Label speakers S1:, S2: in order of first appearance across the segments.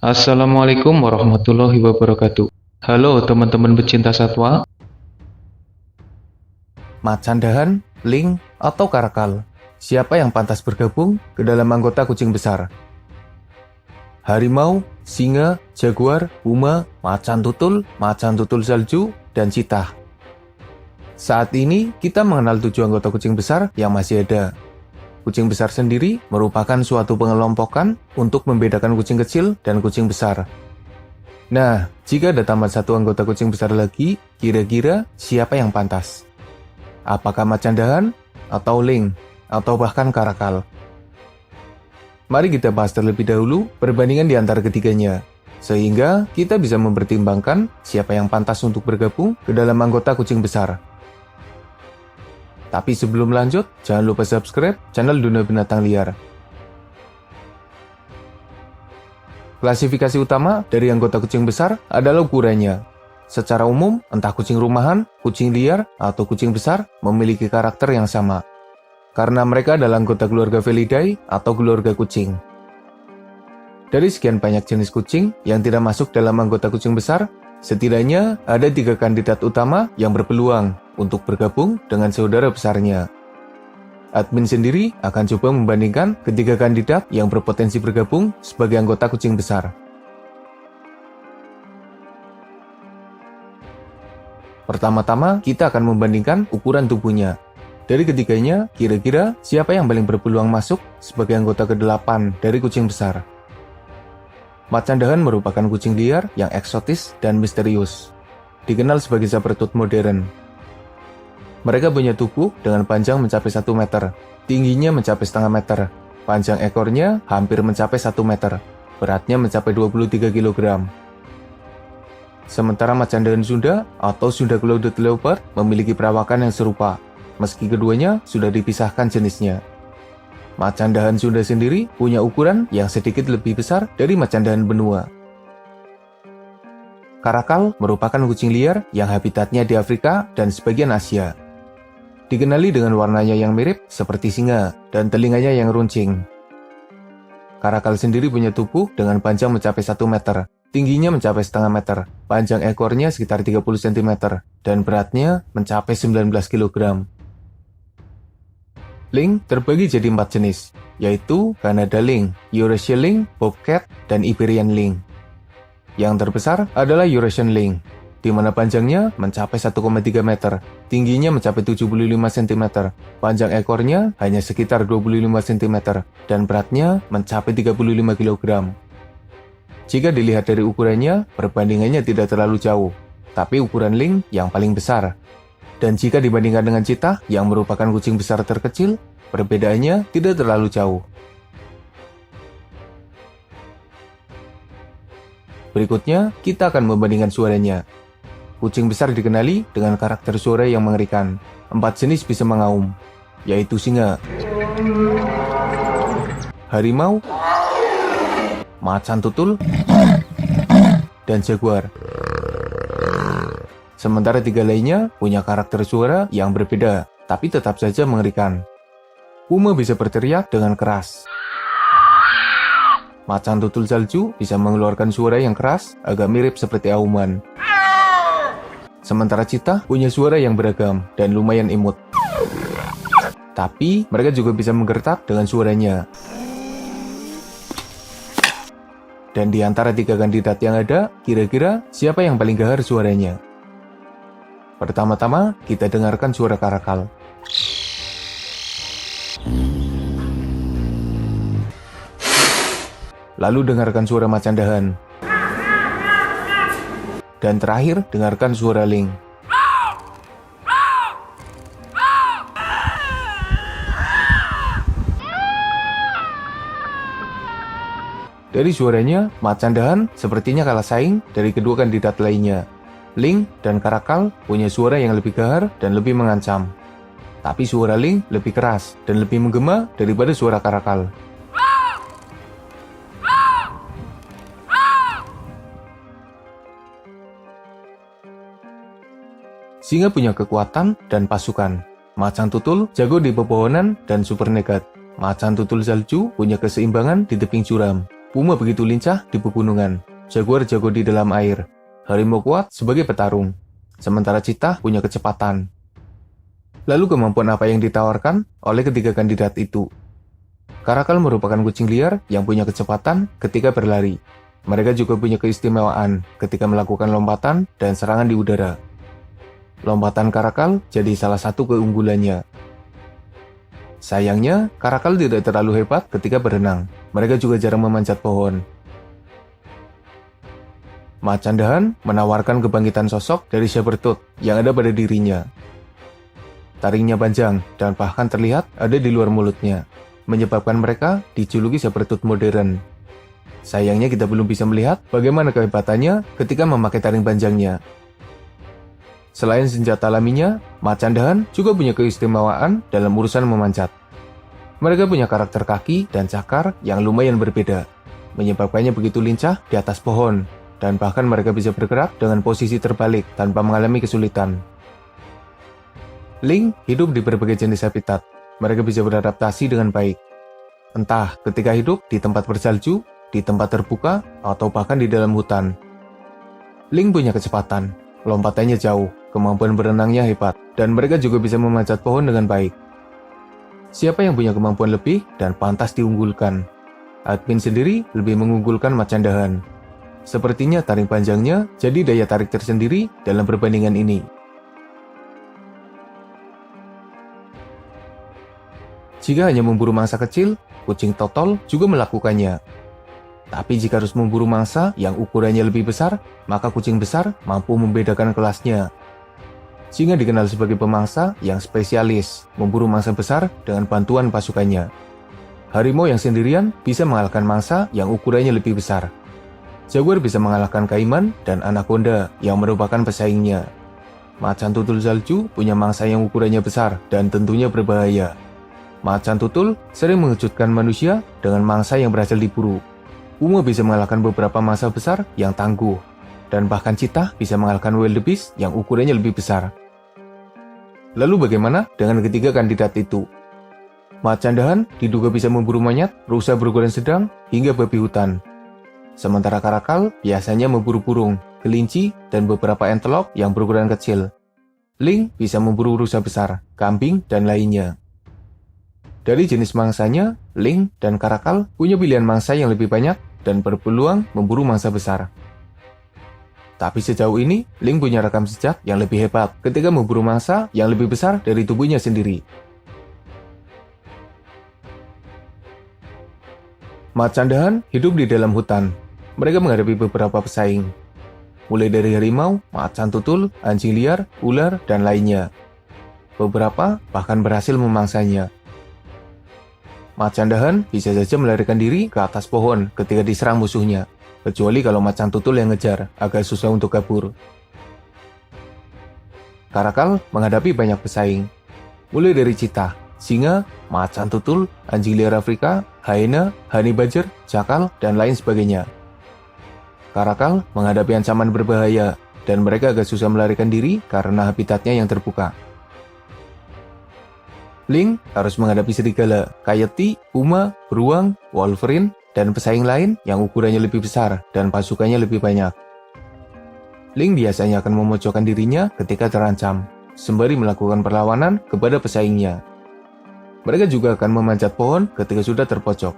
S1: Assalamualaikum warahmatullahi wabarakatuh. Halo teman-teman pecinta satwa.
S2: Macan dahan, ling, atau karakal. Siapa yang pantas bergabung ke dalam anggota kucing besar? Harimau, singa, jaguar, puma, macan tutul salju, dan citah. Saat ini kita mengenal 7 anggota kucing besar yang masih ada. Kucing besar sendiri merupakan suatu pengelompokan untuk membedakan kucing kecil dan kucing besar. Nah, jika ada tambah satu anggota kucing besar lagi, kira-kira siapa yang pantas? Apakah macan dahan, atau ling, atau bahkan karakal? Mari kita bahas terlebih dahulu perbandingan di antara ketiganya, sehingga kita bisa mempertimbangkan siapa yang pantas untuk bergabung ke dalam anggota kucing besar. Tapi sebelum lanjut, jangan lupa subscribe channel Dunia Binatang Liar. Klasifikasi utama dari anggota kucing besar adalah ukurannya. Secara umum, entah kucing rumahan, kucing liar, atau kucing besar memiliki karakter yang sama. Karena mereka adalah anggota keluarga Felidae atau keluarga kucing. Dari sekian banyak jenis kucing yang tidak masuk dalam anggota kucing besar, setidaknya ada 3 kandidat utama yang berpeluang untuk bergabung dengan saudara besarnya. Admin sendiri akan coba membandingkan ketiga kandidat yang berpotensi bergabung sebagai anggota kucing besar. Pertama-tama, kita akan membandingkan ukuran tubuhnya. Dari ketiganya, kira-kira siapa yang paling berpeluang masuk sebagai anggota ke-8 dari kucing besar? Macan dahan merupakan kucing liar yang eksotis dan misterius. Dikenal sebagai sabertooth modern. Mereka punya tubuh dengan panjang mencapai 1 meter, tingginya mencapai setengah meter, panjang ekornya hampir mencapai 1 meter, beratnya mencapai 23 kg. Sementara macan dahan Sunda atau Sunda Clouded Leopard memiliki perawakan yang serupa, meski keduanya sudah dipisahkan jenisnya. Macan dahan Sunda sendiri punya ukuran yang sedikit lebih besar dari macan dahan benua. Karakal merupakan kucing liar yang habitatnya di Afrika dan sebagian Asia. Dikenali dengan warnanya yang mirip seperti singa dan telinganya yang runcing. Karakal sendiri punya tubuh dengan panjang mencapai 1 meter, tingginya mencapai setengah meter, panjang ekornya sekitar 30 cm, dan beratnya mencapai 19 kg. Ling terbagi jadi 4 jenis, yaitu Canada Ling, Eurasian Ling, Bobcat, dan Iberian Ling. Yang terbesar adalah Eurasian Ling, di mana panjangnya mencapai 1,3 meter, tingginya mencapai 75 cm, panjang ekornya hanya sekitar 25 cm, dan beratnya mencapai 35 kg. Jika dilihat dari ukurannya, perbandingannya tidak terlalu jauh, tapi ukuran ling yang paling besar. Dan jika dibandingkan dengan citah yang merupakan kucing besar terkecil, perbedaannya tidak terlalu jauh. Berikutnya, kita akan membandingkan suaranya. Kucing besar dikenali dengan karakter suara yang mengerikan. 4 jenis bisa mengaum, yaitu singa, harimau, macan tutul, dan jaguar. Sementara 3 lainnya punya karakter suara yang berbeda, tapi tetap saja mengerikan. Puma bisa berteriak dengan keras. Macan tutul salju bisa mengeluarkan suara yang keras, agak mirip seperti auman. Sementara citah punya suara yang beragam dan lumayan imut. Tapi mereka juga bisa menggertak dengan suaranya. Dan di antara 3 kandidat yang ada, kira-kira siapa yang paling gahar suaranya? Pertama-tama, kita dengarkan suara karakal. Lalu dengarkan suara macan dahan. Dan terakhir, dengarkan suara ling. Dari suaranya, macan dahan sepertinya kalah saing dari kedua kandidat lainnya. Ling dan karakal punya suara yang lebih gahar dan lebih mengancam. Tapi suara ling lebih keras dan lebih menggema daripada suara karakal. Singa punya kekuatan dan pasukan. Macan tutul jago di pepohonan dan super nekat. Macan tutul salju punya keseimbangan di tebing curam. Puma begitu lincah di pegunungan, jaguar jago di dalam air, harimau kuat sebagai petarung, sementara cheetah punya kecepatan. Lalu kemampuan apa yang ditawarkan oleh ketiga kandidat itu? Karakal merupakan kucing liar yang punya kecepatan ketika berlari. Mereka juga punya keistimewaan ketika melakukan lompatan dan serangan di udara. Lompatan karakal jadi salah satu keunggulannya. Sayangnya, karakal tidak terlalu hebat ketika berenang. Mereka juga jarang memanjat pohon. Macan dahan menawarkan kebangkitan sosok dari sabertooth yang ada pada dirinya. Taringnya panjang dan bahkan terlihat ada di luar mulutnya, menyebabkan mereka dijuluki sabertooth modern. Sayangnya kita belum bisa melihat bagaimana kehebatannya ketika memakai taring panjangnya. Selain senjata alaminya, macan dahan juga punya keistimewaan dalam urusan memanjat. Mereka punya karakter kaki dan cakar yang lumayan berbeda, menyebabkannya begitu lincah di atas pohon, dan bahkan mereka bisa bergerak dengan posisi terbalik tanpa mengalami kesulitan. Lynx hidup di berbagai jenis habitat. Mereka bisa beradaptasi dengan baik. Entah ketika hidup di tempat bersalju, di tempat terbuka, atau bahkan di dalam hutan. Lynx punya kecepatan, lompatannya jauh, kemampuan berenangnya hebat, dan mereka juga bisa memanjat pohon dengan baik. Siapa yang punya kemampuan lebih dan pantas diunggulkan? Admin sendiri lebih mengunggulkan macan dahan. Sepertinya taring panjangnya jadi daya tarik tersendiri dalam perbandingan ini. Jika hanya memburu mangsa kecil, kucing totol juga melakukannya. Tapi jika harus memburu mangsa yang ukurannya lebih besar, maka kucing besar mampu membedakan kelasnya. Singa dikenal sebagai pemangsa yang spesialis, memburu mangsa besar dengan bantuan pasukannya. Harimau yang sendirian bisa mengalahkan mangsa yang ukurannya lebih besar. Jaguar bisa mengalahkan kaiman dan anaconda yang merupakan pesaingnya. Macan tutul salju punya mangsa yang ukurannya besar dan tentunya berbahaya. Macan tutul sering mengejutkan manusia dengan mangsa yang berhasil diburu. Puma bisa mengalahkan beberapa mangsa besar yang tangguh, dan bahkan cheetah bisa mengalahkan wildebeest yang ukurannya lebih besar. Lalu bagaimana dengan ketiga kandidat itu? Macan dahan diduga bisa memburu monyet, rusa berukuran sedang, hingga babi hutan. Sementara karakal biasanya memburu burung, kelinci, dan beberapa antelope yang berukuran kecil. Lynx bisa memburu rusa besar, kambing, dan lainnya. Dari jenis mangsanya, Lynx dan karakal punya pilihan mangsa yang lebih banyak dan berpeluang memburu mangsa besar. Tapi sejauh ini, Lynx punya rekam jejak yang lebih hebat ketika memburu mangsa yang lebih besar dari tubuhnya sendiri. Macan dahan hidup di dalam hutan. Mereka menghadapi beberapa pesaing, mulai dari harimau, macan tutul, anjing liar, ular, dan lainnya. Beberapa bahkan berhasil memangsanya. Macan dahan bisa saja melarikan diri ke atas pohon ketika diserang musuhnya, kecuali kalau macan tutul yang ngejar, agak susah untuk kabur. Karakal menghadapi banyak pesaing, mulai dari cheetah, singa, macan tutul, anjing liar Afrika, hyena, honey badger, jakal, dan lain sebagainya. Karakal menghadapi ancaman berbahaya, dan mereka agak susah melarikan diri karena habitatnya yang terbuka. Lynx harus menghadapi serigala, coyote, puma, beruang, wolverine, dan pesaing lain yang ukurannya lebih besar dan pasukannya lebih banyak. Lynx biasanya akan memojokkan dirinya ketika terancam, sembari melakukan perlawanan kepada pesaingnya. Mereka juga akan memanjat pohon ketika sudah terpojok.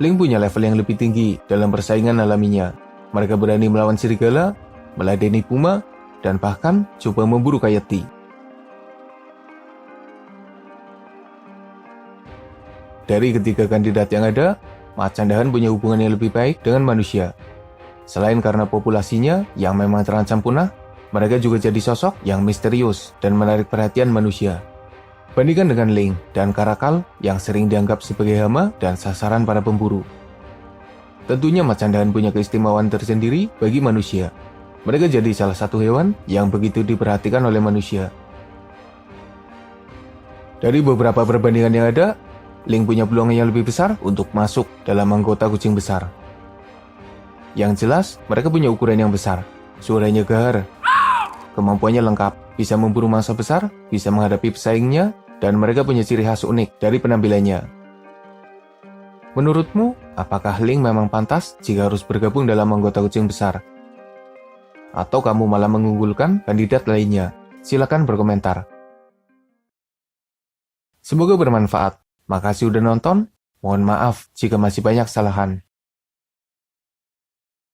S2: Lynx punya level yang lebih tinggi dalam persaingan alaminya. Mereka berani melawan serigala, meladeni puma, dan bahkan coba memburu coyote. Dari ketiga kandidat yang ada, macan dahan punya hubungan yang lebih baik dengan manusia. Selain karena populasinya yang memang terancam punah, mereka juga jadi sosok yang misterius dan menarik perhatian manusia. Bandingkan dengan Lynx dan karakal yang sering dianggap sebagai hama dan sasaran para pemburu. Tentunya macan dahan punya keistimewaan tersendiri bagi manusia. Mereka jadi salah satu hewan yang begitu diperhatikan oleh manusia. Dari beberapa perbandingan yang ada, Lynx punya peluang yang lebih besar untuk masuk dalam anggota kucing besar. Yang jelas, mereka punya ukuran yang besar, suaranya gahar, kemampuannya lengkap, bisa memburu mangsa besar, bisa menghadapi pesaingnya, dan mereka punya ciri khas unik dari penampilannya. Menurutmu, apakah Link memang pantas jika harus bergabung dalam anggota kucing besar? Atau kamu malah mengunggulkan kandidat lainnya? Silakan berkomentar. Semoga bermanfaat. Makasih udah nonton. Mohon maaf jika masih banyak kesalahan.